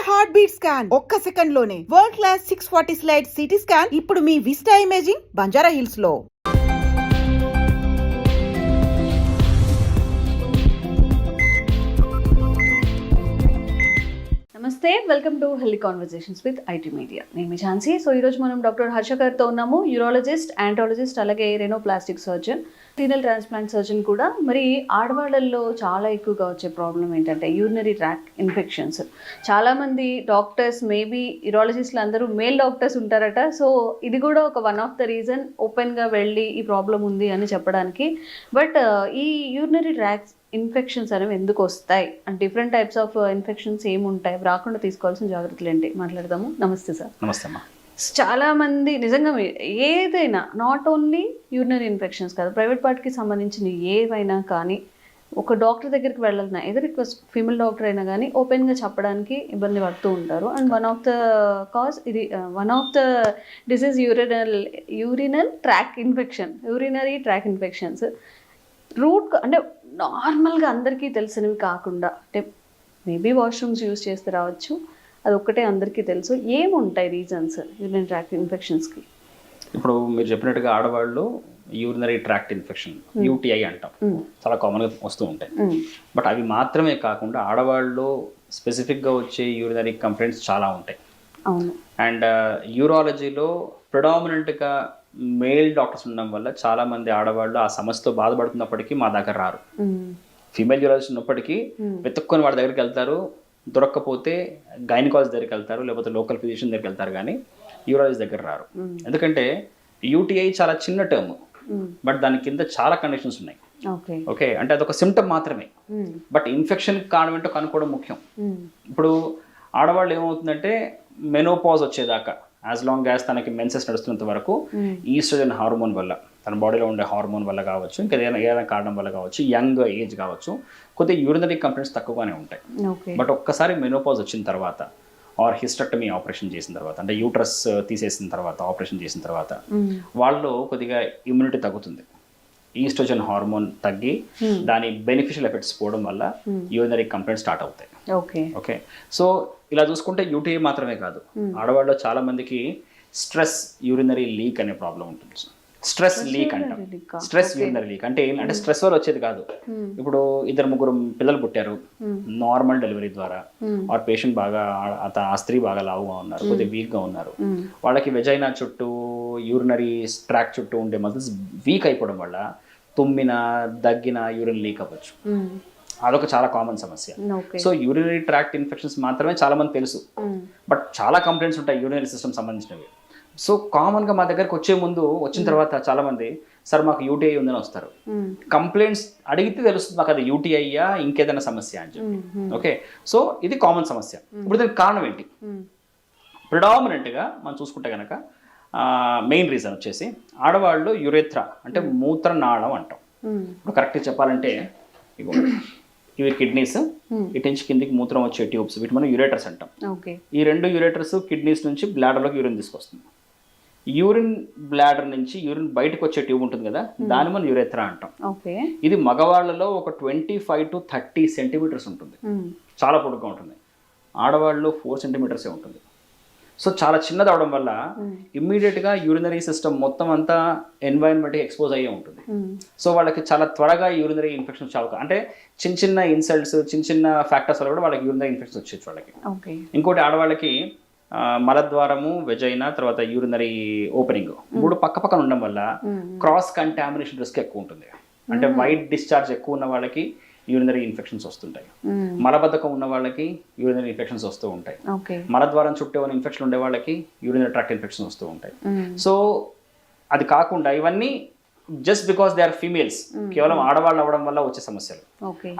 Heart beat scan ఒక్క second లోనే world class 640 slide CT scan ఇప్పుడు మీ విస్టా ఇమేజింగ్ బంజారా హిల్స్ లో. నమస్తే, welcome to healthy conversations with IT media. నేను మీ Jhansi. So ఈరోజు మనం డాక్టర్ హర్ష గారితో ఉన్నాము, యూరాలజిస్ట్, యాంటాలజిస్ట్, అలాగే రెనోప్లాస్టిక్ సర్జన్, రీనల్ ట్రాన్స్ప్లాంట్ సర్జన్ కూడా. మరి ఆడవాళ్ళల్లో చాలా ఎక్కువగా వచ్చే ప్రాబ్లం ఏంటంటే యూరినరీ ట్రాక్ట్ ఇన్ఫెక్షన్స్. చాలామంది డాక్టర్స్, మేబీ యూరాలజిస్టులు అందరూ మేల్ డాక్టర్స్ ఉంటారట. సో ఇది కూడా ఒక వన్ ఆఫ్ ద రీజన్ ఓపెన్గా వెళ్ళి ఈ ప్రాబ్లం ఉంది అని చెప్పడానికి. బట్ ఈ యూరినరీ ట్రాక్ట్ ఇన్ఫెక్షన్స్ అనేవి ఎందుకు వస్తాయి and different types of infections ఏముంటాయి, రాకుండా తీసుకోవాల్సిన జాగ్రత్తలు ఏంటి మాట్లాడదాము. నమస్తే సార్. నమస్తే అమ్మా. చాలా మంది నిజంగా ఏదైనా, నాట్ ఓన్లీ యూరినరీ ఇన్ఫెక్షన్స్ కాదు, ప్రైవేట్ పార్ట్కి సంబంధించిన ఏవైనా కానీ ఒక డాక్టర్ దగ్గరికి వెళ్ళాలన్నా, ఏదైనా రిక్వెస్ట్ ఫీమేల్ డాక్టర్ అయినా కానీ ఓపెన్గా చెప్పడానికి ఇబ్బంది పడుతూ ఉంటారు. And one of the cause ఇది, one of the disease urinal track infection, urinary track infections. Root అంటే నార్మల్గా అందరికీ తెలిసినవి కాకుండా, అంటే మేబీ వాష్రూమ్స్ యూజ్ చేస్తే రావచ్చు, అది ఒక్కటే అందరికీ తెలుసు. ఏముంటాయి రీజన్స్ యూరినరీ ట్రాక్ట్ ఇన్ఫెక్షన్స్కి? ఇప్పుడు మీరు చెప్పినట్టుగా ఆడవాళ్ళు యూరినరీ ట్రాక్ట్ ఇన్ఫెక్షన్, యూటీఐ అంటాం, చాలా కామన్గా వస్తూ ఉంటాయి. బట్ అవి మాత్రమే కాకుండా ఆడవాళ్ళు స్పెసిఫిక్గా వచ్చే యూరినరీ కంప్లైంట్స్ చాలా ఉంటాయి. అవును. అండ్ యూరాలజీలో ప్రిడామినెంట్గా మేల్ డాక్టర్స్ ఉండడం వల్ల చాలా మంది ఆడవాళ్ళు ఆ సమస్యతో బాధపడుతున్నప్పటికీ మా దగ్గర రారు. ఫీమేల్ యూరాలజిస్ట్ ఉన్నప్పటికీ వెతుక్కొని వాడి దగ్గరికి వెళ్తారు, దొరక్కపోతే గైనకాలజిస్ట్ దగ్గరికి వెళ్తారు, లేకపోతే లోకల్ ఫిజిషియన్ దగ్గరికి వెళ్తారు, కానీ యూరాలజిస్ట్ దగ్గర రారు. ఎందుకంటే యూటీఐ చాలా చిన్న టర్మ్, బట్ దాని కింద చాలా కండిషన్స్ ఉన్నాయి. ఓకే, అంటే అదొక సిమ్టమ్ మాత్రమే, బట్ ఇన్ఫెక్షన్ కారణం ఏంటో కనుక్కోవడం ముఖ్యం. ఇప్పుడు ఆడవాళ్ళు ఏమవుతుందంటే మెనోపాజ్ వచ్చేదాకా, యాజ్ లాంగ్ యాజ్ తనకి మెన్సెస్ నడుస్తున్నంత వరకు ఈస్ట్రోజన్ హార్మోన్ వల్ల, తన బాడీలో ఉండే హార్మోన్ వల్ల కావచ్చు, ఇంకా ఏదైనా కారణం వల్ల కావచ్చు, యంగ్ ఏజ్ కావచ్చు, కొద్దిగా యూరినరీ కంప్లైంట్స్ తక్కువగానే ఉంటాయి. బట్ ఒక్కసారి మెనోపాజ్ వచ్చిన తర్వాత ఆర్ హిస్టెక్టమీ ఆపరేషన్ చేసిన తర్వాత, అంటే యూట్రస్ తీసేసిన తర్వాత, ఆపరేషన్ చేసిన తర్వాత వాళ్ళు కొద్దిగా ఇమ్యూనిటీ తగ్గుతుంది. ఈస్ట్రోజన్ హార్మోన్ తగ్గి దాని బెనిఫిషియల్ ఎఫెక్ట్స్ పోవడం వల్ల యూరినరీ కంప్లైంట్స్ స్టార్ట్ అవుతాయి. ఓకే, సో ఇలా చూసుకుంటే యూటీఐ మాత్రమే కాదు, ఆడవాళ్ళలో చాలా మందికి స్ట్రెస్ యూరినరీ లీక్ అనే ప్రాబ్లం ఉంటుంది. స్ట్రెస్ లీక్ అంటాం, స్ట్రెస్ యూరినరీ లీక్ అంటే ఏంటంటే స్ట్రెస్ వల్ల వచ్చేది కాదు. ఇప్పుడు 2-3 పిల్లలు పుట్టారు నార్మల్ డెలివరీ ద్వారా, ఆ పేషెంట్ బాగా, ఆ స్త్రీ బాగా లావుగా ఉన్నారు, కొద్దిగా వీక్గా ఉన్నారు, వాళ్ళకి వెజైనా చుట్టూ యూరినరీ ట్రాక్ చుట్టూ ఉండే మజిల్స్ వీక్ అయిపోవడం వల్ల తుమ్మిన, దగ్గిన యూరిన్ లీక్ అవ్వచ్చు. అదొక చాలా కామన్ సమస్య. సో యూరినరీ ట్రాక్ట్ ఇన్ఫెక్షన్స్ మాత్రమే చాలా మంది తెలుసు, బట్ చాలా కంప్లైంట్స్ ఉంటాయి యూరినరీ సిస్టమ్ సంబంధించినవి. సో కామన్గా మా దగ్గరకు వచ్చిన తర్వాత చాలా మంది, సార్ మాకు యూటీఐ ఉందని వస్తారు. కంప్లైంట్స్ అడిగితే తెలుస్తుంది మాకు అది యూటీఐయా ఇంకేదైనా సమస్య అని చెప్పి. ఓకే, సో ఇది కామన్ సమస్య. ఇప్పుడు దానికి కారణం ఏంటి? ప్రిడామినెంట్గా మనం చూసుకుంటే కనుక మెయిన్ రీజన్ వచ్చేసి ఆడవాళ్ళు యురేత్రా అంటే మూత్రనాళం అంటాం. ఇప్పుడు కరెక్ట్గా చెప్పాలంటే ఇవి కిడ్నీస్, ఇటు నుంచి కిందికి మూత్రం వచ్చే ట్యూబ్స్, వీటి మనం యురేటర్స్ అంటాం. ఈ 2 యురేటర్స్ కిడ్నీస్ నుంచి బ్లాడర్లోకి యూరిన్ తీసుకొస్తుంది. యూరిన్ బ్లాడర్ నుంచి యూరిన్ బయటకు వచ్చే ట్యూబ్ ఉంటుంది కదా, దాన్ని మనం యురేత్రా అంటాం. ఇది మగవాళ్ళలో ఒక 25 to 30 సెంటీమీటర్స్ ఉంటుంది, చాలా పొడుగ్గా ఉంటుంది. ఆడవాళ్ళు 4 సెంటీమీటర్సే ఉంటుంది. సో చాలా చిన్నది అవడం వల్ల ఇమ్మీడియట్గా యూరినరీ సిస్టమ్ మొత్తం అంతా ఎన్వైరన్మెంట్కి ఎక్స్పోజ్ అయ్యే ఉంటుంది. సో వాళ్ళకి చాలా త్వరగా యూరినరీ ఇన్ఫెక్షన్స్ చాలా, అంటే చిన్న ఇన్సల్ట్స్, చిన్న ఫ్యాక్టర్స్ వల్ల కూడా వాళ్ళకి యూరినరీ ఇన్ఫెక్షన్స్ వచ్చేది వాళ్ళకి. ఇంకోటి ఆడవాళ్ళకి మలద్వారము, వెజైనా, తర్వాత యూరినరీ ఓపెనింగ్ 3 పక్కన ఉండడం వల్ల క్రాస్ కంటామినేషన్ రిస్క్ ఎక్కువ ఉంటుంది. అంటే వైట్ డిశ్చార్జ్ ఎక్కువ ఉన్న వాళ్ళకి యూరినరీ ఇన్ఫెక్షన్స్ వస్తుంటాయి, మలబద్ధకం ఉన్న వాళ్ళకి యూరినరీ ఇన్ఫెక్షన్స్ వస్తూ ఉంటాయి, మలద్వారం చుట్టూ ఉన్న ఇన్ఫెక్షన్ ఉండే వాళ్ళకి యూరినరీ ట్రాక్ట్ ఇన్ఫెక్షన్ వస్తూ ఉంటాయి. సో అది కాకుండా ఇవన్నీ just because they are females, కేవలం ఆడవాళ్ళు అవ్వడం వల్ల వచ్చే సమస్యలు.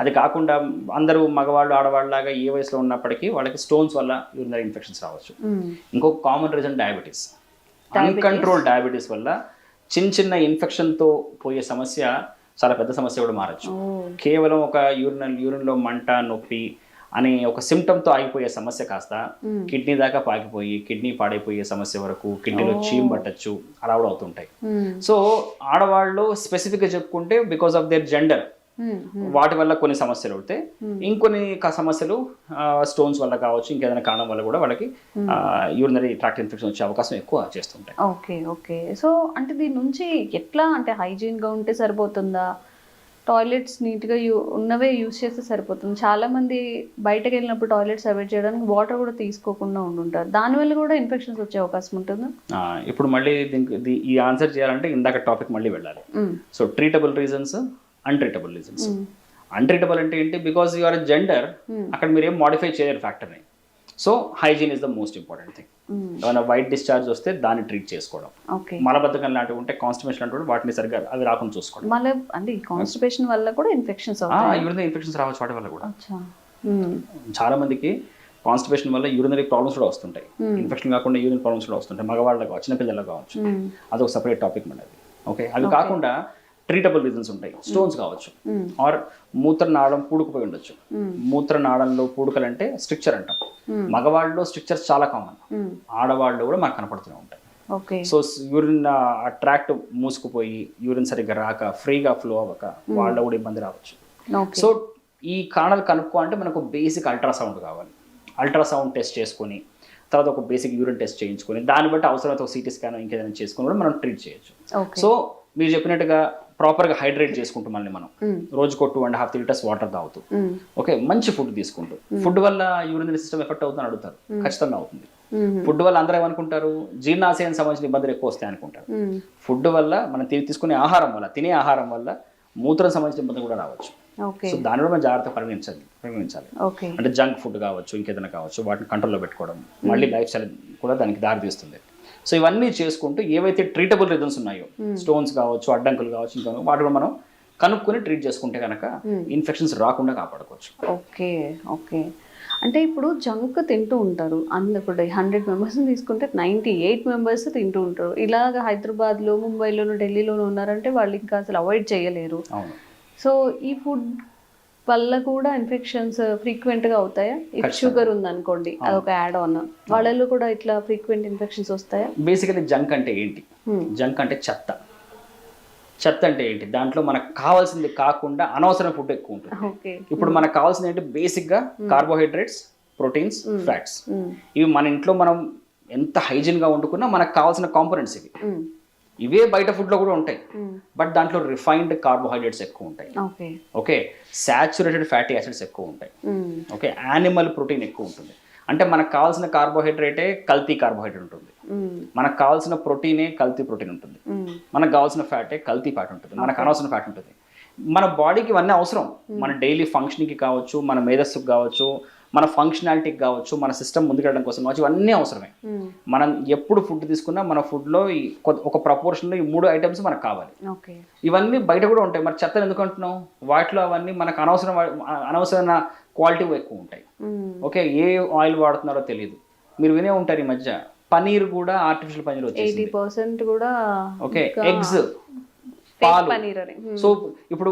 అది కాకుండా అందరూ మగవాళ్ళు ఆడవాళ్ళలాగా ఏ వయసులో ఉన్నప్పటికీ వాళ్ళకి స్టోన్స్ వల్ల యూరినరీ ఇన్ఫెక్షన్స్ రావచ్చు. ఇంకొక common reason diabetes. Uncontrolled diabetes వల్ల చిన్న ఇన్ఫెక్షన్తో పోయే సమస్య చాలా పెద్ద సమస్య కూడా మారచ్చు. కేవలం ఒక యూరిన్లో మంట, నొప్పి అనే ఒక సిమ్టమ్తో ఆగిపోయే సమస్య కాస్త కిడ్నీ దాకా పాకిపోయి కిడ్నీ పాడైపోయే సమస్య వరకు, కిడ్నీలో చీమ్ పట్టచ్చు, అలా కూడా అవుతుంటాయి. సో ఆడవాళ్ళు స్పెసిఫిక్గా చెప్పుకుంటే బికాస్ ఆఫ్ దేర్ జెండర్ వాటి వల్ల కొన్ని సమస్యలు అవుతాయి, ఇంకొన్ని సమస్యలు స్టోన్స్ వల్ల కావచ్చు, ఇంకేదైనా కారణం వల్ల కూడా వాళ్ళకి యూరినరీ ట్రాక్ట్ ఇన్ఫెక్షన్ వచ్చే అవకాశం ఎక్కువ చేస్తుంటాయి. Okay okay. సో అంటే దీని నుంచి ఎట్లా అంటే హైజీన్గా ఉంటే సరిపోతుందా, టాయిలెట్స్ నీట్గా ఉన్నవే యూస్ చేస్తే సరిపోతుంది? చాలామంది బయటకు వెళ్ళినప్పుడు టాయిలెట్స్ అవాయిడ్ చేయడానికి వాటర్ కూడా తీసుకోకుండా ఉండుంటారు, దానివల్ల కూడా ఇన్ఫెక్షన్స్ వచ్చే అవకాశం ఉంటుందా? ఇప్పుడు మళ్ళీ దీనికి ఈ ఆన్సర్ చేయాలంటే ఇందాక టాపిక్ మళ్ళీ వెళ్ళాలి. So treatable reasons, untreatable reasons. Untreatable అంటే ఏంటి? బికాస్ యూఆర్ జెండర్, అక్కడ మీరు ఏం మాడిఫై చేయలేరు ఫ్యాక్టర్ని. So hygiene is the most important thing. ఏమైనా వైట్ డిశ్చార్జ్ వస్తే దాన్ని ట్రీట్ చేసుకోవడం, మలబద్ధకం లాంటివి ఉంటే, కాన్స్టిపేషన్ లాంటివి వాటిని సరిగ్గా అవి రాకుండా చూసుకోవడం. మళ్ళీ అంటే కాన్స్టిపేషన్ వల్ల కూడా ఇన్ఫెక్షన్స్ యూరినరీ ఇన్ఫెక్షన్స్ రావచ్చు వాటి వల్ల కూడా. చాలా మందికి కాన్స్టిపేషన్ వల్ల యూరినరీ ప్రాబ్లమ్స్ కూడా వస్తుంటాయి, ఇన్ఫెక్షన్ కాకుండా యూరినరీ ప్రాబ్లమ్స్ కూడా వస్తుంటాయి, మగవాళ్ళకి కావచ్చు, చిన్నపిల్లలకు కావచ్చు. అదొక సపరేట్ టాపిక్ మనది. ఓకే, అవి కాకుండా ట్రీటబుల్ రీజన్స్ ఉంటాయి. స్టోన్స్ కావచ్చు, ఆర్ మూత్రనాళం పూడుకుపోయి ఉండొచ్చు. మూత్రనాళంలో పూడుకలు అంటే స్ట్రిక్చర్ అంటాం. మగవాళ్ళలో స్ట్రిక్చర్స్ చాలా కామన్, ఆడవాళ్ళు కూడా మనకు కనపడుతూనే ఉంటాయి. సో యూరిన్ ట్రాక్ట్ మూసుకుపోయి యూరిన్ సరిగ్గా రాక, ఫ్రీగా ఫ్లో అవ్వక వాళ్ళ కూడా ఇబ్బంది రావచ్చు. సో ఈ కారణాలు కనుక్కో అంటే మనకు బేసిక్ అల్ట్రాసౌండ్ కావాలి. అల్ట్రాసౌండ్ టెస్ట్ చేసుకొని తర్వాత ఒక బేసిక్ యూరిన్ టెస్ట్ చేయించుకొని దాన్ని బట్టి అవసరమైతే ఒక సిటీ స్కాన్ ఇంకేదైనా చేసుకుని కూడా మనం ట్రీట్ చేయొచ్చు. సో మీరు చెప్పినట్టుగా ప్రాపర్గా హైడ్రేట్ చేసుకుంటూ మళ్ళీ మనం రోజుకో 2.5 లీటర్స్ వాటర్ తాగుతూ, ఓకే, మంచి ఫుడ్ తీసుకుంటూ. ఫుడ్ వల్ల యూరినరీ సిస్టమ్ ఎఫెక్ట్ అవుతుందని అడుగుతారు, ఖచ్చితంగా అవుతుంది. ఫుడ్ వల్ల అందరూ ఏమనుకుంటారు, జీర్ణాశయానికి సంబంధించిన ఇబ్బందులు ఎక్కువ వస్తాయి అనుకుంటారు. ఫుడ్ వల్ల మనం తీసుకునే ఆహారం వల్ల, తినే ఆహారం వల్ల మూత్రం సంబంధించిన ఇబ్బందులు కూడా రావచ్చు. సో దాని కూడా మనం జాగ్రత్తగా పరిగణించాలి. అంటే జంక్ ఫుడ్ కావచ్చు, ఇంకేదైనా కావచ్చు, వాటిని కంట్రోల్లో పెట్టుకోవడం మళ్ళీ లైఫ్ స్టైల్ కూడా దానికి దారి తీస్తుంది. సో ఇవన్నీ చేసుకుంటూ ఏవైతే ట్రీటబుల్ రీజన్స్ ఉన్నాయో, స్టోన్స్ కావచ్చు, అడ్డంకులు కావచ్చు, ఇంకా వాటి కూడా మనం కనుక్కొని ట్రీట్ చేసుకుంటే కనుక ఇన్ఫెక్షన్స్ రాకుండా కాపాడుకోవచ్చు. Okay okay. అంటే ఇప్పుడు జంక్ తింటూ ఉంటారు అందరు, ఇప్పుడు 100 మెంబర్స్ని తీసుకుంటే 98 మెంబర్స్ తింటూ ఉంటారు. ఇలాగ హైదరాబాద్లో, ముంబైలోను, ఢిల్లీలోనూ ఉన్నారంటే వాళ్ళు ఇంకా అసలు అవాయిడ్ చేయలేరు. సో ఈ ఫుడ్ వల్ల కూడా ఇన్ఫెక్షన్స్ ఫ్రీక్వెంట్గా అవుతాయా? ఇఫ్ షుగర్ ఉందనుకోండి, అదొక యాడ్ ఆన్, వాళ్ళలో కూడా ఇట్లా ఫ్రీక్వెంట్ ఇన్ఫెక్షన్స్ వస్తాయా? బేసికలీ జంక్ అంటే ఏంటి? జంక్ అంటే చెత్త. చెత్త అంటే ఏంటి? దాంట్లో మనకు కావాల్సింది కాకుండా అనవసరం ఫుడ్ ఎక్కువ ఉంటుంది. ఇప్పుడు మనకు కావాల్సింది ఏంటి? బేసిక్గా కార్బోహైడ్రేట్స్, ప్రోటీన్స్, ఫ్యాట్స్. ఇవి మన ఇంట్లో మనం ఎంత హైజీన్గా వండుకున్నా మనకు కావాల్సిన కాంపోనెంట్స్ ఇవి. ఇవే బయట ఫుడ్లో కూడా ఉంటాయి, బట్ దాంట్లో రిఫైన్డ్ కార్బోహైడ్రేట్స్ ఎక్కువ ఉంటాయి. ఓకే, సాచురేటెడ్ ఫ్యాటీ యాసిడ్స్ ఎక్కువ ఉంటాయి. ఓకే, యానిమల్ ప్రోటీన్ ఎక్కువ ఉంటుంది. అంటే మనకు కావాల్సిన కార్బోహైడ్రేటే కల్తీ కార్బోహైడ్రేట్ ఉంటుంది, మనకు కావాల్సిన ప్రోటీనే కల్తీ ప్రోటీన్ ఉంటుంది, మనకు కావాల్సిన ఫ్యాటే కల్తీ ఫ్యాట్ ఉంటుంది, మనకు అనవసరం ఫ్యాట్ ఉంటుంది. మన బాడీకి ఇవన్నీ అవసరం. మన డైలీ ఫంక్షన్కి కావచ్చు, మన మేధస్సుకు కావచ్చు, మన ఫంక్షనాలిటీకి కావచ్చు, మన సిస్టమ్ ముందుకెళ్ళడం కోసం కావచ్చు, ఇవన్నీ అవసరమే. మనం ఎప్పుడు ఫుడ్ తీసుకున్నా మన ఫుడ్లో ఒక ప్రపోర్షన్లో ఈ 3 ఐటమ్స్ మనకు కావాలి. ఇవన్నీ బయట కూడా ఉంటాయి. మరి చెత్తను ఎందుకు అంటున్నాం? వాటిలో అవన్నీ మనకు అనవసరమైన క్వాలిటీ ఎక్కువ ఉంటాయి. ఓకే, ఏ ఆయిల్ వాడుతున్నారో తెలియదు. మీరు వినే ఉంటారు ఈ మధ్య పనీర్ కూడా ఆర్టిఫిషియల్ పనీర్ వచ్చేసింది, 80% కూడా. ఓకే, ఎగ్స్, పాలు. సో ఇప్పుడు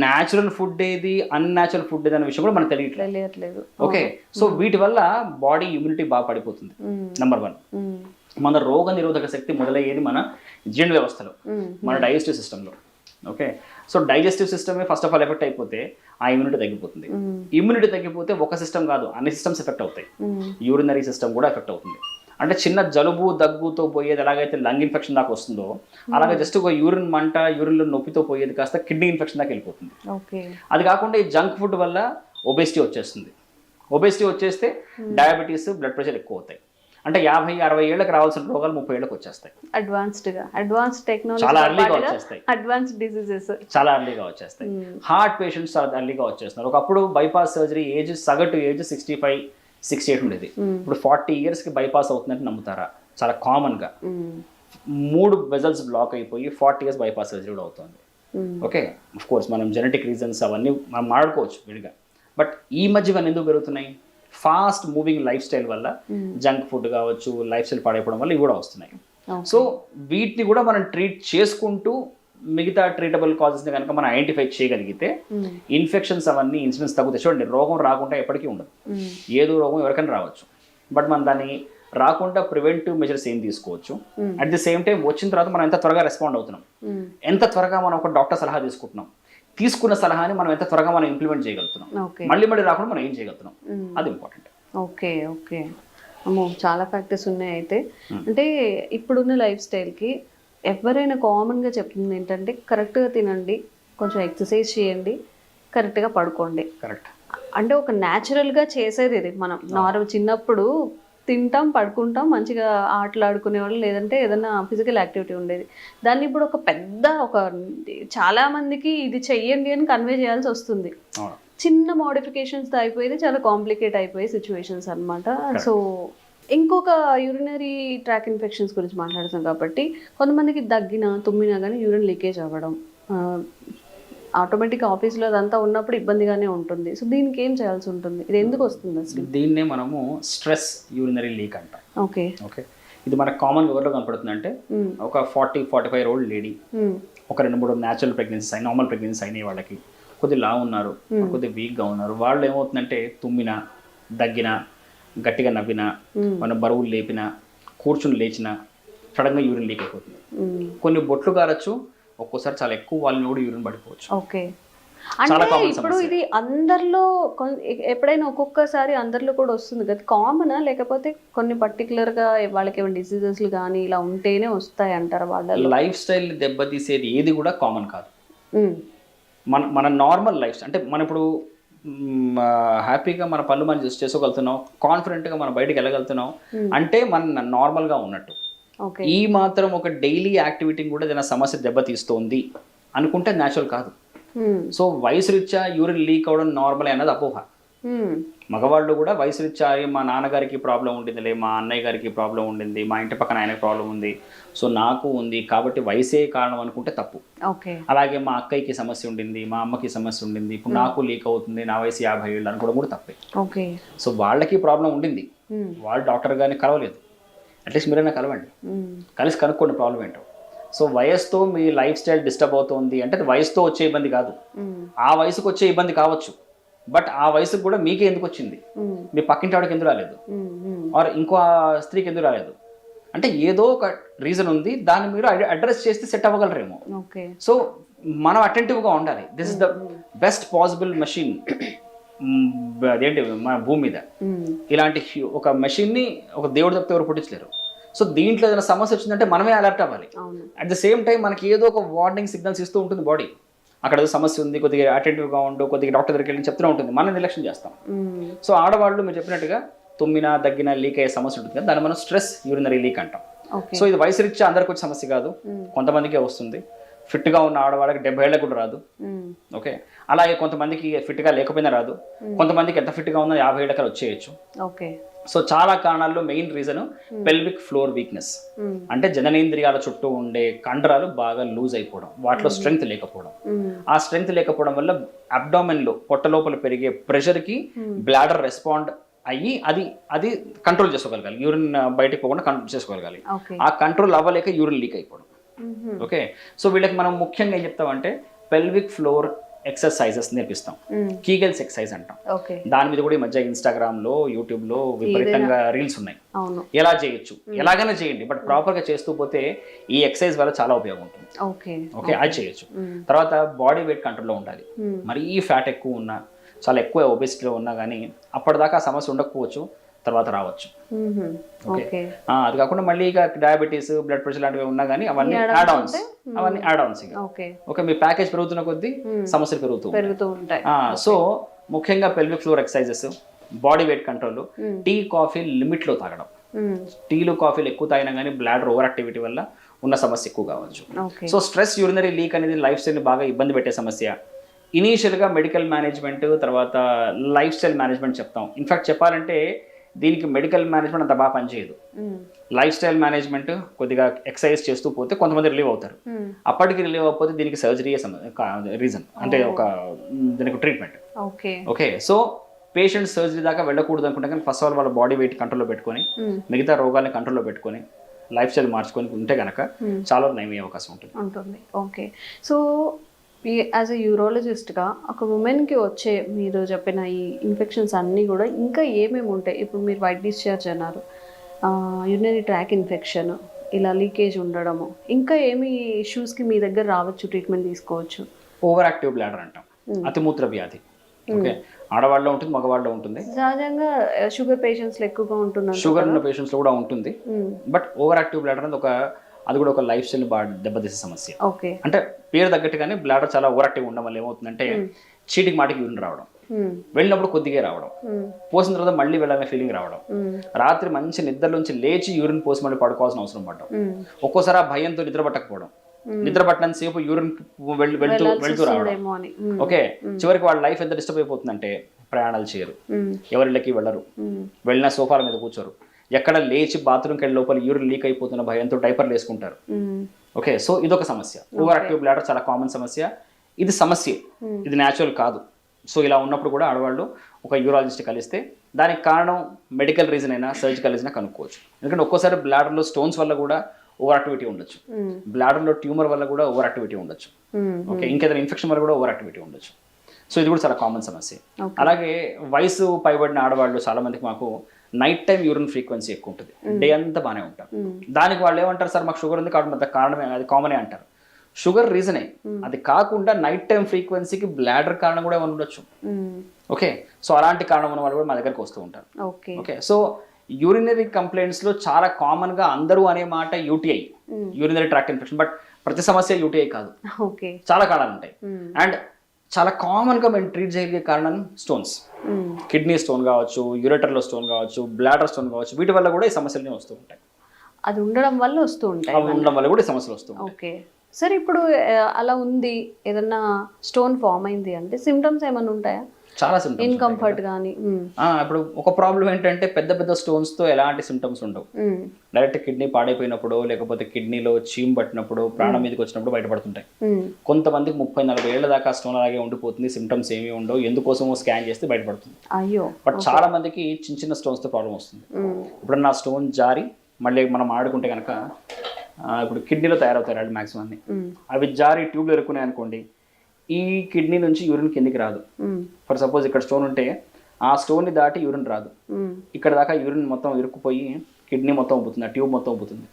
న్యాచురల్ ఫుడ్ ఏది, అన్యాచురల్ ఫుడ్ ఏది అనే విషయం కూడా మనకు తెలియట్లేదు. ఓకే, సో వీటి వల్ల బాడీ ఇమ్యూనిటీ బాగా పడిపోతుంది. నెంబర్ 1, మన రోగ నిరోధక శక్తి మొదలయ్యేది మన జీర్ణ వ్యవస్థలో, మన డైజెస్టివ్ సిస్టంలో. ఓకే, సో డైజెస్టివ్ సిస్టమే ఫస్ట్ ఆఫ్ ఆల్ ఎఫెక్ట్ అయిపోతే ఆ ఇమ్యూనిటీ తగ్గిపోతుంది. ఇమ్యూనిటీ తగ్గిపోతే ఒక సిస్టమ్ కాదు, అన్ని సిస్టమ్స్ ఎఫెక్ట్ అవుతాయి. యూరినరీ సిస్టమ్ కూడా ఎఫెక్ట్ అవుతుంది. అంటే చిన్న జలుబు దగ్గుతో పోయేది ఎలాగైతే లంగ్ ఇన్ఫెక్షన్ దాకా వస్తుందో, అలాగే జస్ట్ ఒక యూరిన్ మంట, యూరిన్లో నొప్పితో పోయేది కాస్త కిడ్నీ ఇన్ఫెక్షన్ దాకా వెళ్ళిపోతుంది. అది కాకుండా ఈ జంక్ ఫుడ్ వల్ల ఒబేసిటీ వచ్చేస్తుంది. ఒబేసిటీ వచ్చేస్తే డయాబెటీస్, బ్లడ్ ప్రెషర్ ఎక్కువ అవుతాయి. అంటే 50-60 ఏళ్ళకి రావాల్సిన రోగాలు 30 ఏళ్ళకి వచ్చేస్తాయి. అడ్వాన్స్డ్ టెక్నాలజీ, చాలా ఎర్లీగా వచ్చేస్తాయి. అడ్వాన్స్డ్ డిసీజెస్ చాలా ఎర్లీగా వచ్చేస్తాయి. హార్ట్ పేషెంట్స్ చాలా ఎర్లీగా వచ్చేస్తున్నారు. ఒకప్పుడు బైపాస్ సర్జరీ సగటు ఏజ్ 65-68 ఉండేది. ఇప్పుడు 40 ఇయర్స్కి బైపాస్ అవుతుందంటే నమ్ముతారా? చాలా కామన్గా 3 వెజల్స్ బ్లాక్ అయిపోయి 40 ఇయర్స్ బైపాస్ సర్జరీ కూడా అవుతుంది. ఓకే, ఆఫ్ కోర్స్ మనం జెనెటిక్ రీజన్స్ అవన్నీ మనం మాట్లాడుకోవచ్చు విడిగా, బట్ ఈ మధ్య ఇవన్నీ ఎందుకు పెరుగుతున్నాయి? ఫాస్ట్ మూవింగ్ లైఫ్ స్టైల్ వల్ల, జంక్ ఫుడ్ కావచ్చు, లైఫ్ స్టైల్ పాడైపోవడం వల్ల ఇవి కూడా వస్తున్నాయి. సో వీటిని కూడా మనం ట్రీట్ చేసుకుంటూ మిగతా ట్రీటబుల్ కాజెస్ని కనుక మనం ఐడెంటిఫై చేయగలిగితే ఇన్ఫెక్షన్స్ అవన్నీ ఇన్సిడెన్స్ తగ్గుతాయి. చూడండి, రోగం రాకుండా ఎప్పటికీ ఉండదు. ఏదో రోగం ఎవరికైనా రావచ్చు, బట్ మనం దాన్ని రాకుండా ప్రివెంటివ్ మెజర్స్ ఏం తీసుకోవచ్చు. అట్ ది సేమ్ టైం వచ్చిన తర్వాత మనం ఎంత త్వరగా రెస్పాండ్ అవుతున్నాం, ఎంత త్వరగా మనం ఒక డాక్టర్ సలహా తీసుకుంటున్నాం, తీసుకున్న సలహాని మనం ఎంత త్వరగా మనం ఇంప్లిమెంట్ చేయగలుగుతున్నాం, ఓకే మళ్ళీ రాకుండా మనం ఏం చేయగలుగుతున్నాం, అది ఇంపార్టెంట్. ఓకే ఓకే అమ్మో చాలా ఫ్యాక్టర్స్ ఉన్నాయి అయితే. అంటే ఇప్పుడున్న లైఫ్ స్టైల్కి ఎవరైనా కామన్గా చెప్తుంది ఏంటంటే కరెక్ట్గా తినండి, కొంచెం ఎక్సర్సైజ్ చేయండి, కరెక్ట్గా పడుకోండి. కరెక్ట్. అంటే ఒక న్యాచురల్గా చేసేది ఇది. మనం నార్మల్ చిన్నప్పుడు తింటాం పడుకుంటాం మంచిగా ఆటలు ఆడుకునే వాళ్ళు, లేదంటే ఏదైనా ఫిజికల్ యాక్టివిటీ ఉండేది. దాన్ని ఇప్పుడు ఒక పెద్ద చాలా మందికి ఇది చెయ్యండి అని కన్వే చేయాల్సి వస్తుంది. చిన్న మోడిఫికేషన్స్ అయిపోయేది చాలా కాంప్లికేట్ అయిపోయే సిచ్యువేషన్స్ అనమాట. సో ఇంకొక యూరినరీ ట్రాక్ ఇన్ఫెక్షన్స్ గురించి మాట్లాడుతాం కాబట్టి కొంతమందికి దగ్గినా తుమ్మినా కానీ యూరిన్ లీకేజ్ అవ్వడం, ఆటోమేటిక్ ఆఫీస్లో అదంతా ఉన్నప్పుడు ఇబ్బందిగానే ఉంటుంది. సో దీనికి ఏం చేయాల్సి ఉంటుంది, ఇది ఎందుకు వస్తుంది అసలు? దీన్నే మనము స్ట్రెస్ యూరినరీ లీక్ అంటాం. ఓకే ఓకే ఇది మనకు కామన్ ఎవరిలో కనపడుతుంది అంటే ఒక 40-45 year old లేడీ, ఒక 2-3 న్యాచురల్ ప్రెగ్నెన్సీస్ అయిన నార్మల్ ప్రెగ్నెన్సీస్ అయినాయి, వాళ్ళకి కొద్దిగా లా ఉన్నారు, కొద్దిగా వీక్గా ఉన్నారు. వాళ్ళు ఏమవుతుందంటే తుమ్మినా దగ్గినా గట్టిగా నవ్వినా మనం బరువులు లేపినా కూర్చుని లేచినా సడన్గా యూరిన్ లీక్ అయిపోతుంది. కొన్ని బొట్లు కారచ్చు, ఒక్కోసారి చాలా ఎక్కువ వాళ్ళని కూడా యూరిన్ పడిపోవచ్చు. ఓకే అంటే ఇప్పుడు ఇది అందరిలో ఎప్పుడైనా ఒక్కొక్కసారి అందరిలో కూడా వస్తుంది కదా, కామనా లేకపోతే కొన్ని పర్టికులర్గా వాళ్ళకి ఏమైనా డిసీజెస్లు కానీ ఇలా ఉంటేనే వస్తాయి అంటారు? వాళ్ళ లైఫ్ స్టైల్ దెబ్బతీసేది ఏది కూడా కామన్ కాదు. మన నార్మల్ లైఫ్ అంటే మనం ఇప్పుడు హ్యాపీగా మన పనులు మనం చేసుకోగలుగుతున్నాం, కాన్ఫిడెంట్గా మనం బయటకు వెళ్ళగలుగుతున్నాం అంటే మన నార్మల్గా ఉన్నట్టు. ఈ మాత్రం ఒక డైలీ యాక్టివిటీ కూడా ఏదైనా సమస్య దెబ్బతీస్తోంది అనుకుంటే న్యాచురల్ కాదు. సో వయసు రీత్యా యూరిన్ లీక్ అవడం నార్మల్ అన్నది అపోహ. మగవాళ్ళు కూడా వయసు రీత్యా మా నాన్నగారికి ప్రాబ్లం ఉండిందిలే, మా అన్నయ్య గారికి ప్రాబ్లం ఉండింది, మా ఇంటి పక్కన ఆయనకి ప్రాబ్లం ఉంది, సో నాకు ఉంది కాబట్టి వయసే కారణం అనుకుంటే తప్పు. అలాగే మా అక్కయ్యకి సమస్య ఉండింది, మా అమ్మకి సమస్య ఉండింది, ఇప్పుడు నాకు లీక్ అవుతుంది, నా వయసు 50 ఏళ్ళు అనుకోవడం కూడా తప్పే. సో వాళ్ళకి ప్రాబ్లం ఉండింది, వాళ్ళు డాక్టర్ గారిని కలవలేదు, అట్లీస్ట్ మీరైనా కలవండి, కలిసి కనుక్కోండి ప్రాబ్లం ఏంటో. సో వయసుతో మీ లైఫ్ స్టైల్ డిస్టర్బ్ అవుతుంది అంటే అది వయసుతో వచ్చే ఇబ్బంది కాదు, ఆ వయసుకు వచ్చే ఇబ్బంది కావచ్చు, బట్ ఆ వయసుకు కూడా మీకే ఎందుకు వచ్చింది, మీ పక్కింటి ఆవిడకి ఎందుకు రాలేదు, ఆర్ ఇంకో స్త్రీకి ఎందుకు రాలేదు అంటే ఏదో ఒక రీజన్ ఉంది, దాన్ని మీరు అడ్రస్ చేస్తే సెట్ అవ్వగలరేమో. సో మనం అటెంటివ్గా ఉండాలి. This is the best possible machine అదేంటి మన భూమి మీద. ఇలాంటి ఒక మెషిన్ని ఒక దేవుడు తప్పితే ఎవరు పుట్టించలేరు. సో దీంట్లో ఏదైనా సమస్య వచ్చిందంటే మనమే అలర్ట్ అవ్వాలి. అట్ ద సేమ్ టైం మనకి ఏదో ఒక వార్నింగ్ సిగ్నల్స్ ఇస్తూ ఉంటుంది బాడీ, అక్కడ ఏదో సమస్య ఉంది, కొద్దిగా అటెంటివ్గా ఉండు, కొద్దిగా డాక్టర్ దగ్గరికి వెళ్ళి చెప్తూనే ఉంటుంది, మనం నిర్లక్ష్యం చేస్తాం. సో ఆడవాళ్ళు మీరు చెప్పినట్టుగా తుమ్మినా దగ్గినా లీక్ అయ్యే సమస్య ఉంటుంది కదా, దాన్ని మనం స్ట్రెస్ యూరినరీ లీక్ అంటాం. సో ఇది వయసు రీత్యా అందరికి వచ్చే సమస్య కాదు, కొంతమందికే వస్తుంది. ఫిట్గా ఉన్న ఆడవాళ్ళకి 70 ఏళ్ళకి కూడా రాదు. ఓకే అలాగే కొంతమందికి ఫిట్గా లేకపోయినా రాదు, కొంతమందికి ఎంత ఫిట్గా ఉన్నా 50 ఏళ్ళకి వచ్చేయచ్చు. సో చాలా కారణాల్లో main reason pelvic floor weakness, అంటే జననేంద్రియాల చుట్టూ ఉండే కండరాలు బాగా లూజ్ అయిపోవడం, వాటిలో స్ట్రెంగ్త్ లేకపోవడం. ఆ స్ట్రెంగ్త్ లేకపోవడం వల్ల అబ్డామెన్ లో పొట్ట లోపల పెరిగే ప్రెషర్ కి బ్లాడర్ రెస్పాండ్ అయ్యి అది కంట్రోల్ చేసుకోగలగాలి, యూరిన్ బయటకు పోకుండా కంట్రోల్ చేసుకోగలగాలి. ఆ కంట్రోల్ అవ్వలేక యూరిన్ లీక్ అయిపోవడం. ఓకే సో వీళ్ళకి మనం ముఖ్యంగా ఏం చెప్తామంటే పెల్విక్ ఫ్లోర్ ఎక్సర్సైజెస్ నేర్పిస్తాం, కీగెల్స్ ఎక్సర్సైజ్ అంటాం. దాని మీద కూడా ఈ మధ్య ఇన్స్టాగ్రామ్ లో యూట్యూబ్ లో విపరీతంగా రీల్స్ ఉన్నాయి. ఎలా చేయొచ్చు, ఎలాగైనా చేయండి, బట్ ప్రాపర్ గా చేస్తూ పోతే ఈ ఎక్సర్సైజ్ వల్ల చాలా ఉపయోగం ఉంటుంది. ఓకే అది చేయొచ్చు. తర్వాత బాడీ వెయిట్ కంట్రోల్లో ఉండాలి. మరి ఈ ఫ్యాట్ ఎక్కువ ఉన్నా, చాలా ఎక్కువ ఒబెసిటీలో ఉన్నా కానీ అప్పటిదాకా ఆ సమస్య ఉండకపోవచ్చు, తర్వాత రావచ్చు. ఓకే అది కాకుండా మళ్ళీ ఇక డయాబెటీస్, బ్లడ్ ప్రెషర్ లాంటివి ఉన్నా కానీ అవన్నీ యాడ్ ఆన్స్. ఓకే మీ ప్యాకేజ్ పెరుగుతున్న కొద్దీ సమస్యలు పెరుగుతూ ఉంటాయి. సో ముఖ్యంగా pelvic floor exercises, body weight control, tea coffee limit లో తాగడం. టీలు కాఫీలు ఎక్కువ తాగినా కానీ బ్లాడర్ ఓవర్ యాక్టివిటీ వల్ల ఉన్న సమస్య ఎక్కువ కావచ్చు. సో స్ట్రెస్ యూరినరీ లీక్ అనేది లైఫ్ స్టైల్ బాగా ఇబ్బంది పెట్టే సమస్య. ఇనీషియల్గా మెడికల్ మేనేజ్మెంట్, తర్వాత లైఫ్ స్టైల్ మేనేజ్మెంట్ చెప్తాం. ఇన్ఫాక్ట్ చెప్పాలంటే దీనికి మెడికల్ మేనేజ్మెంట్ అంత బాగా పనిచేయదు. లైఫ్ స్టైల్ మేనేజ్మెంట్ కొద్దిగా ఎక్సర్సైజ్ చేస్తూ పోతే కొంతమంది రిలీవ్ అవుతారు, అప్పటికి రిలీవ్ అవ్వకపోతే దీనికి సర్జరీ రీజన్, అంటే దీనికి treatment. Okay so patient surgery దాకా వెళ్ళకూడదు అనుకుంటే కానీ ఫస్ట్ ఆఫ్ ఆల్ వాళ్ళ బాడీ వెయిట్ కంట్రోల్లో పెట్టుకొని, మిగతా రోగాల్ని కంట్రోల్లో పెట్టుకొని, లైఫ్ స్టైల్ మార్చుకొని ఉంటే కనుక చాలా నయమయ్యే అవకాశం ఉంటుంది. ఓకే సో యాజ్ ఎ యూరాలజిస్ట్గా ఒక ఉమెన్కి వచ్చే మీరు చెప్పిన ఈ ఇన్ఫెక్షన్స్ అన్నీ కూడా ఇంకా ఏమేమి ఉంటాయి? ఇప్పుడు మీరు వైట్ డిశ్చార్జ్ అన్నారు, యూరినరీ ట్రాక్ ఇన్ఫెక్షన్, ఇలా లీకేజ్ ఉండడము, ఇంకా ఏమి ఇష్యూస్కి మీ దగ్గర రావచ్చు, ట్రీట్మెంట్ తీసుకోవచ్చు? ఓవర్ యాక్టివ్ బ్లాడర్ అంటాం, అతిమూత్ర వ్యాధి. ఓకే, ఆడవాళ్ళలో ఉంటుంది, మగవాళ్ళలో ఉంటుంది. సహజంగా షుగర్ పేషెంట్స్ ఎక్కువగా ఉంటున్నారు. షుగర్ ఉన్న పేషెంట్స్ లో కూడా ఉంటుంది. బట్ ఓవర్ యాక్టివ్ బ్లాడర్ అనేది అది కూడా ఒక లైఫ్ స్టైల్ బాగా దెబ్బతీసే సమస్య. ఓకే, అంటే పేరు తగ్గట్టుగానే బ్లాడర్ చాలా ఓవర్ యాక్టివ్ ఉండడం వల్ల ఏమవుతుందంటే చీటికి మాటికి యూరిన్ రావడం, వెళ్ళినప్పుడు కొద్దిగా రావడం, పోసిన తర్వాత మళ్ళీ వెళ్ళాలనే ఫీలింగ్ రావడం, రాత్రి మంచి నిద్రలోంచి లేచి యూరిన్ పోసి మళ్ళీ పడుకోవాల్సిన అవసరం పడడం, ఒక్కోసారి ఆ భయంతో నిద్ర పట్టకపోవడం, నిద్ర పట్టడానికి సేపు యూరిన్ వెళ్తూ రావడం. ఓకే, చివరికి వాళ్ళ లైఫ్ ఎంత డిస్టర్బ్ అయిపోతుందంటే ప్రయాణాలు చేయరు, ఎవరిళ్ళకి వెళ్ళరు, వెళ్ళిన సోఫాల మీద కూర్చోరు, ఎక్కడ లేచి బాత్రూమ్కి వెళ్ళి లోపల యూరిన్ లీక్ అయిపోతున్న భయంతో డైపర్లు వేసుకుంటారు. ఓకే, సో ఇదొక సమస్య. ఓవర్ యాక్టివ్ బ్లాడర్ చాలా కామన్ సమస్య. ఇది సమస్య, ఇది న్యాచురల్ కాదు. సో ఇలా ఉన్నప్పుడు కూడా ఆడవాళ్ళు ఒక యూరాలజిస్ట్ కలిస్తే దానికి కారణం మెడికల్ రీజన్ అయినా సర్జికల్ రీజన్ కనుక్కోవచ్చు. ఎందుకంటే ఒక్కోసారి బ్లాడర్లో స్టోన్స్ వల్ల కూడా ఓవర్ యాక్టివిటీ ఉండొచ్చు, బ్లాడర్లో ట్యూమర్ వల్ల కూడా ఓవర్ యాక్టివిటీ ఉండొచ్చు, ఓకే, ఇంకేదైనా ఇన్ఫెక్షన్ వల్ల కూడా ఓవర్ యాక్టివిటీ ఉండొచ్చు. సో ఇది కూడా చాలా కామన్ సమస్య. అలాగే వయసు పైబడిన ఆడవాళ్ళు చాలా మందికి మాకు నైట్ టైం యూరిన్ ఫ్రీక్వెన్సీ ఎక్కువ ఉంటుంది, డే అంతా బాగానే ఉంటారు. దానికి వాళ్ళు ఏమంటారు, సార్ మాకు షుగర్ ఉంది కాబట్టి కారణమే, అది కామనే అంటారు. షుగర్ రీజనే, అది కాకుండా నైట్ టైం ఫ్రీక్వెన్సీకి బ్లాడర్ కారణం కూడా ఏమైనా ఉండొచ్చు. ఓకే, సో అలాంటి కారణం ఉన్న వాళ్ళు కూడా మా దగ్గరకు వస్తూ ఉంటారు. ఓకే, సో యూరినరీ కంప్లైంట్స్ లో చాలా కామన్ గా అందరూ అనే మాట UTI, urinary tract infection. But ప్రతి సమస్య యూటీఐ కాదు, చాలా కారణాలు ఉంటాయి. అండ్ చాలా కామన్ గా మేము ట్రీట్ చేయగలిగే కారణం స్టోన్స్, కిడ్నీ స్టోన్ కావచ్చు, యూరేటర్లో స్టోన్ కావచ్చు, బ్లాడర్ స్టోన్ కావచ్చు, వీటి వల్ల కూడా ఈ సమస్యలు వస్తూ ఉంటాయి. అది ఉండడం వల్ల వస్తూ ఉంటాయి, ఉండడం వల్ల కూడా ఈ సమస్యలు వస్తూ ఉంటాయి. ఓకే, సరే ఇప్పుడు అలా ఉంది, ఏదన్నా స్టోన్ ఫామ్ అయింది అంటే సిమ్టమ్స్ ఏమైనా ఉంటాయా? చాలా సిమ్టమ్స్, ఇన్కంఫర్ట్ కానీ. ఇప్పుడు ఒక ప్రాబ్లం ఏంటంటే పెద్ద పెద్ద స్టోన్స్ తో ఎలాంటి సిమ్టమ్స్ ఉండవు. డైరెక్ట్ కిడ్నీ పాడైపోయినప్పుడు, లేకపోతే కిడ్నీలో చీమ్ పట్టినప్పుడు, ప్రాణం మీదకి వచ్చినప్పుడు బయటపడుతుంటాయి. కొంతమందికి 30-40 ఏళ్ల దాకా స్టోన్ అలాగే ఉండిపోతుంది, సిమ్టమ్స్ ఏమీ ఉండవు, ఎందుకోసమో స్కాన్ చేస్తే బయటపడుతుంది. అయ్యో, బట్ చాలా మందికి చిన్న చిన్న స్టోన్స్ తో ప్రాబ్లం వస్తుంది. ఇప్పుడు నా స్టోన్ జారి మళ్ళీ మనం ఆడుకుంటే కనుక ఇప్పుడు కిడ్నీలో తయారవుతాయి రాళ్ళు మ్యాక్సిమం అన్ని, అవి జారి ట్యూబ్లు ఎరుకున్నాయి అనుకోండి, ఈ కిడ్నీ నుంచి యూరిన్ కిందికి రాదు. ఫర్ సపోజ్ ఇక్కడ స్టోన్ ఉంటే ఆ స్టోన్ ని దాటి యూరిన్ రాదు, ఇక్కడ దాకా యూరిన్ మొత్తం ఇరుక్కుపోయి కిడ్నీ మొత్తం ఉబ్బుతుంది, ఆ ట్యూబ్ మొత్తం ఉబ్బుతుంది.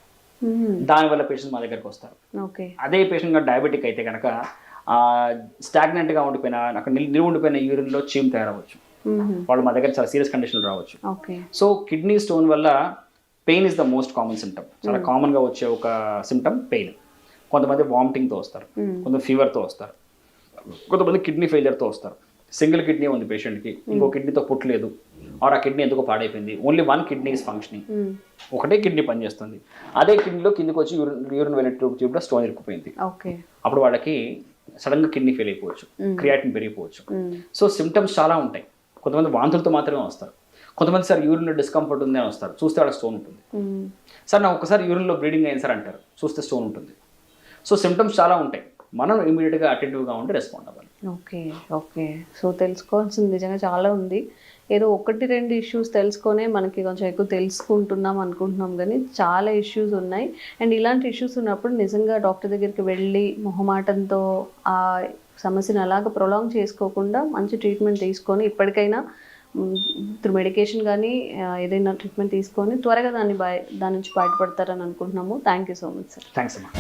దానివల్ల పేషెంట్స్ మా దగ్గరకు వస్తారు. అదే పేషెంట్ గా డయాబెటిక్ అయితే కనుక స్టాగ్నెంట్ గా ఉండిపోయిన, అక్కడ నిలువ ఉండిపోయిన యూరిన్ లో చీమ్ తయారవచ్చు, వాళ్ళు మా దగ్గర చాలా సీరియస్ కండిషన్ రావచ్చు. సో కిడ్నీ స్టోన్ వల్ల pain is the most common symptom. చాలా కామన్ గా వచ్చే ఒక సిమ్టమ్ పెయిన్. కొంతమంది వామిటింగ్ తో వస్తారు, కొంతమంది ఫీవర్ తో వస్తారు, కొంతమంది కిడ్నీ ఫెయిలియర్ తో వస్తారు. సింగిల్ కిడ్నీ ఉంది పేషెంట్ కి, ఇంకో కిడ్నీతో పుట్టలేదు, ఆర్ ఆ కిడ్నీ ఎందుకో పాడైపోయింది, only one kidney is functioning, ఒకటే కిడ్నీ పనిచేస్తుంది, అదే కిడ్నీలో కిందికి వచ్చి యూరిన్ వెళ్ళే ట్యూబ్లో స్టోన్ ఇరుక్కుపోయింది. అప్పుడు వాళ్ళకి సడన్ గా కిడ్నీ ఫెయిల్ అయిపోవచ్చు, క్రియాటిన్ పెరిగిపోవచ్చు. సో సిమ్టమ్స్ చాలా ఉంటాయి. కొంతమంది వాంతులతో మాత్రమే వస్తారు, కొంతమంది సార్ యూరిన్లో డిస్కంఫర్ట్ ఉంది అని వస్తారు, చూస్తే వాళ్ళకి స్టోన్ ఉంటుంది. సార్ నాకు ఒకసారి యూరిన్లో బ్లీడింగ్ అయింది సార్ అంటారు, చూస్తే స్టోన్ ఉంటుంది. సో సిమ్టమ్స్ చాలా ఉంటాయి, మనం ఇమీడియట్గా అటెంటివ్గా ఉండి రెస్పాండ్ అవ్వాలి. ఓకే, సో తెలుసుకోవాల్సింది నిజంగా చాలా ఉంది. ఏదో 1-2 ఇష్యూస్ తెలుసుకొనే మనకి కొంచెం ఎక్కువ తెలుసుకుంటున్నాం అనుకుంటున్నాం, కానీ చాలా ఇష్యూస్ ఉన్నాయి. అండ్ ఇలాంటి ఇష్యూస్ ఉన్నప్పుడు నిజంగా డాక్టర్ దగ్గరికి వెళ్ళి మొహమాటంతో ఆ సమస్యను అలాగ ప్రొలాంగ్ చేసుకోకుండా మంచి ట్రీట్మెంట్ తీసుకొని ఇప్పటికైనా త్రూ మెడికేషన్ కానీ ఏదైనా ట్రీట్మెంట్ తీసుకొని త్వరగా దాని నుంచి బయటపడతారని అనుకుంటున్నాము. Thank you so much sir. Thanks అమ్మా.